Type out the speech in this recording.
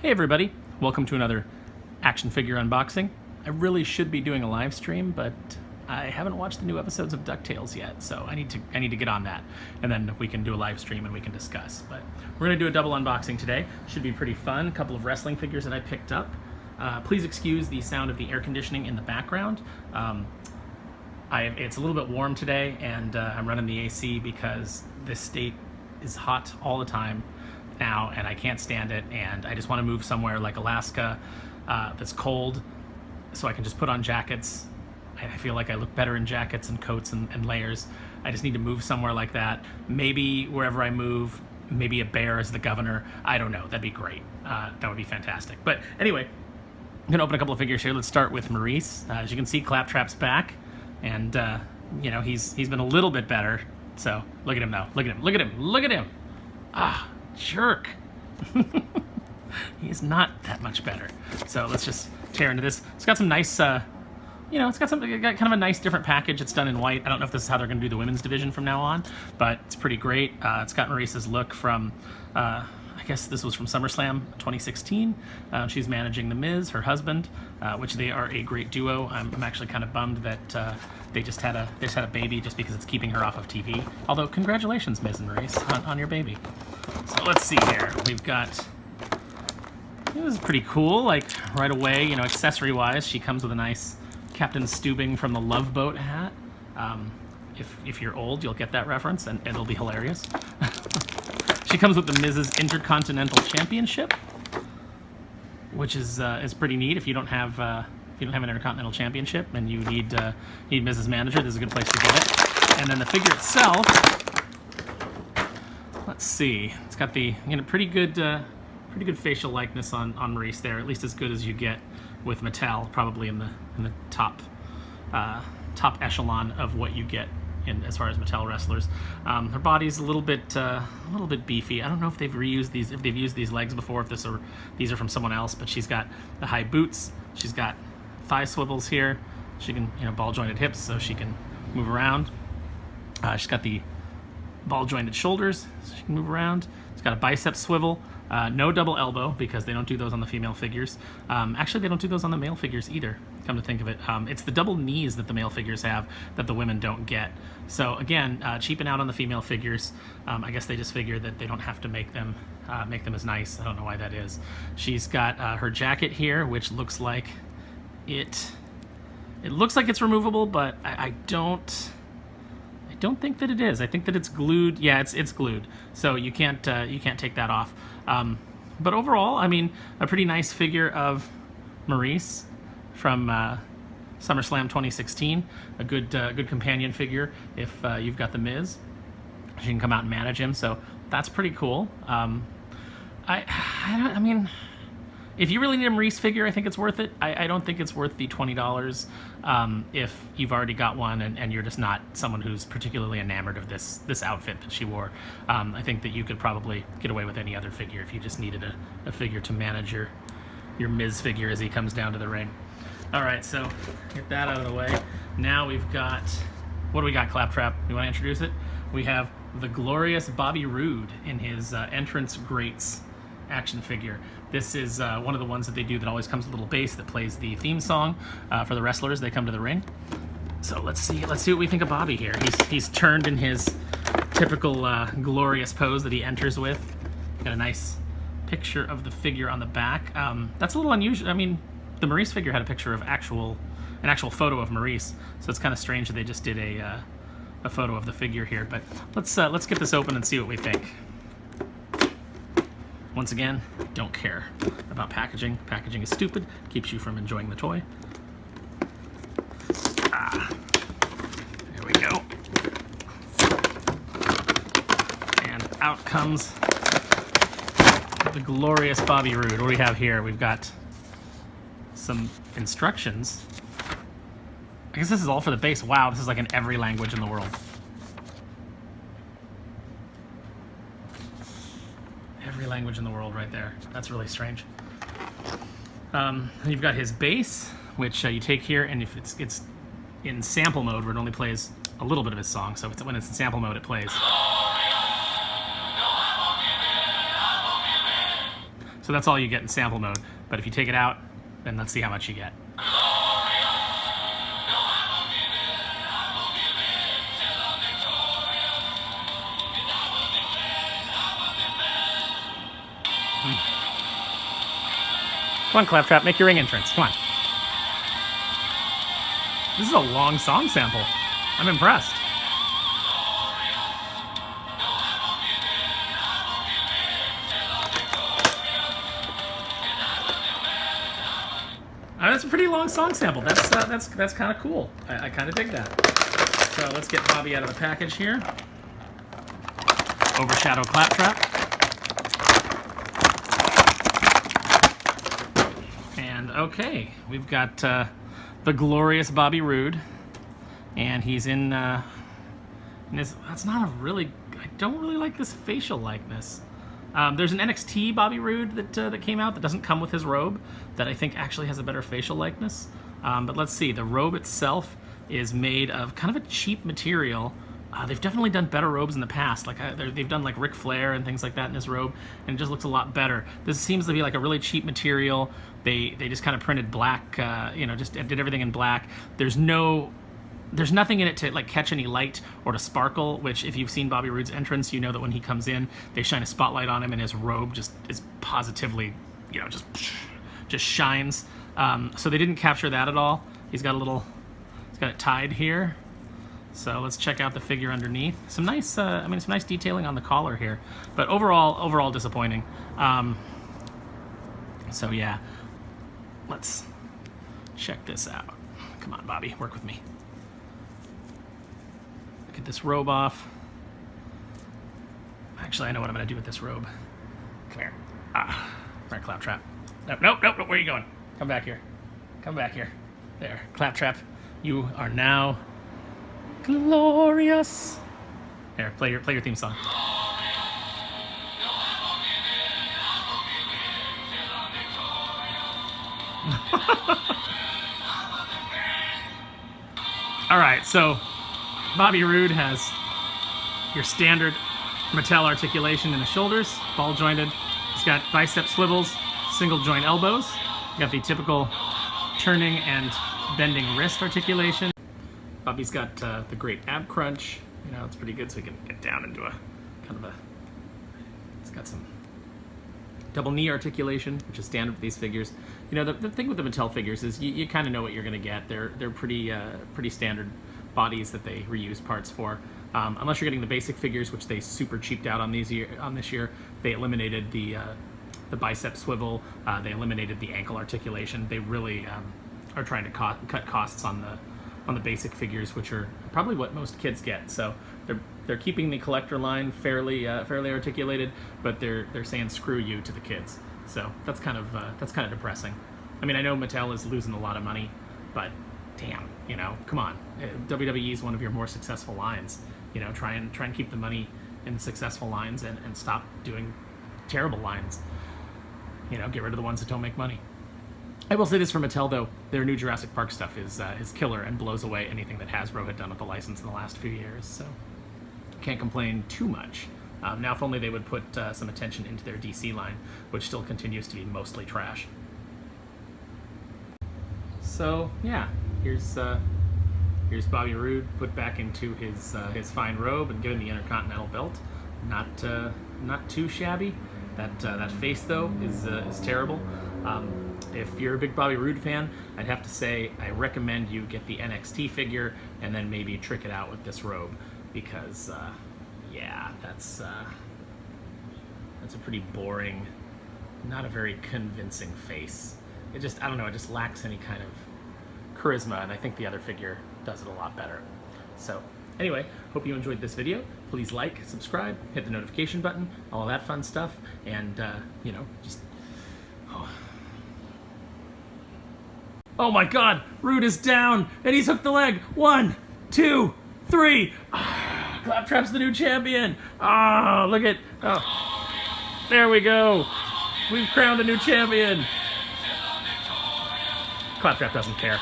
Hey everybody, welcome to another action figure unboxing. I really should be doing a live stream, but I haven't watched the new episodes of DuckTales yet, so I need to get on that, and then we can do a live stream and we can discuss. But we're gonna do a double unboxing today. Should be pretty fun. A couple of wrestling figures that I picked up. Please excuse the sound of the air conditioning in the background. It's a little bit warm today, and I'm running the AC because this state is hot all the time now, and I can't stand it, and I just want to move somewhere like Alaska that's cold, so I can just put on jackets. I feel like I look better in jackets and coats and layers. I just need to move somewhere like that. Maybe wherever I move, maybe a bear as the governor. I don't know. That'd be great. That would be fantastic. But anyway, I'm gonna open a couple of figures here. Let's start with Maryse. As you can see, Claptrap's back, and you know, he's been a little bit better. So look at him though. Look at him. Look at him. Look at him. Ah, jerk. He's not that much better. So let's just tear into this. It's got some nice, you know, it's got kind of a nice different package. It's done in white. I don't know if this is how they're going to do the women's division from now on, but it's pretty great. It's got Maryse's look from, I guess this was from Summerslam 2016. She's managing The Miz, her husband, which they are a great duo. I'm actually kind of bummed that they just had a baby just because it's keeping her off of TV. Although, congratulations, Miz and Maryse, on your baby. So let's see here. We've got, this is pretty cool. Like right away, you know, accessory-wise, she comes with a nice Captain Stubing from the Love Boat hat. If you're old, you'll get that reference, and it'll be hilarious. She comes with the Miz's Intercontinental Championship, which is pretty neat. If you don't have an Intercontinental Championship and you need Miz's manager, this is a good place to get it. And then the figure itself, let's see, it's got the pretty good facial likeness on Maryse there, at least as good as you get with Mattel, probably in the top echelon of what you get as far as Mattel wrestlers. Her body's a little bit beefy. I don't know if they've reused these, if they've used these legs before, if these are from someone else. But she's got the high boots. She's got thigh swivels here. She can, ball jointed hips, so she can move around. She's got the ball jointed shoulders, so she can move around. She's got a bicep swivel. No double elbow, because they don't do those on the female figures. Actually, they don't do those on the male figures either, come to think of it. It's the double knees that the male figures have that the women don't get. So again, cheaping out on the female figures. I guess they just figure that they don't have to make them as nice. I don't know why that is. She's got her jacket here, which looks like it looks like it's removable, but I don't think that it is. I think that it's glued. Yeah, it's glued, so you can't take that off. But overall, I mean, a pretty nice figure of Maryse from SummerSlam 2016. A good companion figure if you've got The Miz. She can come out and manage him, so that's pretty cool. I mean, if you really need a Maryse figure, I think it's worth it. I don't think it's worth the $20 if you've already got one and you're just not someone who's particularly enamored of this outfit that she wore. I think that you could probably get away with any other figure if you just needed a figure to manage your Miz figure as he comes down to the ring. All right, so get that out of the way. Now we've got, what do we got, Claptrap? You want to introduce it? We have the glorious Bobby Roode in his Entrance Greats action figure. This is one of the ones that they do that always comes with a little bass that plays the theme song for the wrestlers. They come to the ring. So let's see what we think of Bobby here. He's turned in his typical glorious pose that he enters with. Got a nice picture of the figure on the back. That's a little unusual. I mean, the Maryse figure had a picture of an actual photo of Maryse, so it's kind of strange that they just did a photo of the figure here. But let's get this open and see what we think. Once again, don't care about packaging. Packaging is stupid, keeps you from enjoying the toy. There we go. And out comes the glorious Bobby Roode. What do we have here? We've got some instructions. I guess this is all for the base. Wow, this is like in every language in the world. Every language in the world right there. That's really strange. You've got his bass, which you take here, and if it's in sample mode where it only plays a little bit of his song, so when it's in sample mode it plays. So that's all you get in sample mode. But if you take it out, then let's see how much you get. Come on, Claptrap, make your ring entrance. Come on. This is a long song sample. I'm impressed. That's a pretty long song sample. That's kind of cool. I kind of dig that. So let's get Bobby out of the package here. Overshadow Claptrap. And okay, we've got the glorious Bobby Roode, and he's in his. That's not a really. I don't really like this facial likeness. There's an NXT Bobby Roode that came out that doesn't come with his robe that I think actually has a better facial likeness. But let's see, the robe itself is made of kind of a cheap material. They've definitely done better robes in the past. Like they've done like Ric Flair and things like that in his robe, and it just looks a lot better. This seems to be like a really cheap material. They just kind of printed black, just did everything in black. There's nothing in it to like catch any light or to sparkle, which if you've seen Bobby Roode's entrance, you know that when he comes in, they shine a spotlight on him and his robe just is positively, just shines. So they didn't capture that at all. He's got it tied here. So let's check out the figure underneath. Some nice detailing on the collar here, but overall disappointing. So yeah, let's check this out. Come on, Bobby, work with me. Get this robe off. Actually, I know what I'm going to do with this robe. Come here. Right, Claptrap. Nope. Where are you going? Come back here. Come back here. There, Claptrap. You are now glorious. Here, play your theme song. All right, so Bobby Roode has your standard Mattel articulation in the shoulders, ball jointed. He's got bicep swivels, single joint elbows. You got the typical turning and bending wrist articulation. Bobby's got the great ab crunch. It's pretty good, so he can get down into a kind of a. He's got some double knee articulation, which is standard for these figures. The thing with the Mattel figures is you kind of know what you're going to get. They're pretty standard bodies that they reuse parts for. Unless you're getting the basic figures, which they super cheaped out on this year. They eliminated the bicep swivel. They eliminated the ankle articulation. They really are trying to cut costs on the basic figures, which are probably what most kids get. So they're keeping the collector line fairly articulated, but they're saying screw you to the kids. So that's kind of depressing. I mean, I know Mattel is losing a lot of money, but damn, come on. WWE is one of your more successful lines. Try and keep the money in the successful lines and stop doing terrible lines. Get rid of the ones that don't make money. I will say this for Mattel, though, their new Jurassic Park stuff is killer and blows away anything that Hasbro had done with the license in the last few years, so can't complain too much. Now, if only they would put some attention into their DC line, which still continues to be mostly trash. So, yeah, here's Bobby Roode put back into his fine robe and given the Intercontinental belt. Not too shabby. That face, though, is terrible. If you're a big Bobby Roode fan, I'd have to say I recommend you get the NXT figure and then maybe trick it out with this robe, because yeah, that's a pretty boring, not a very convincing face. I don't know, it just lacks any kind of charisma, and I think the other figure does it a lot better. So anyway, hope you enjoyed this video. Please like, subscribe, hit the notification button, all of that fun stuff, and just oh my God, Roode is down, and he's hooked the leg. 1, 2, 3. Claptrap's the new champion. Look at, there we go. We've crowned a new champion. Claptrap doesn't care.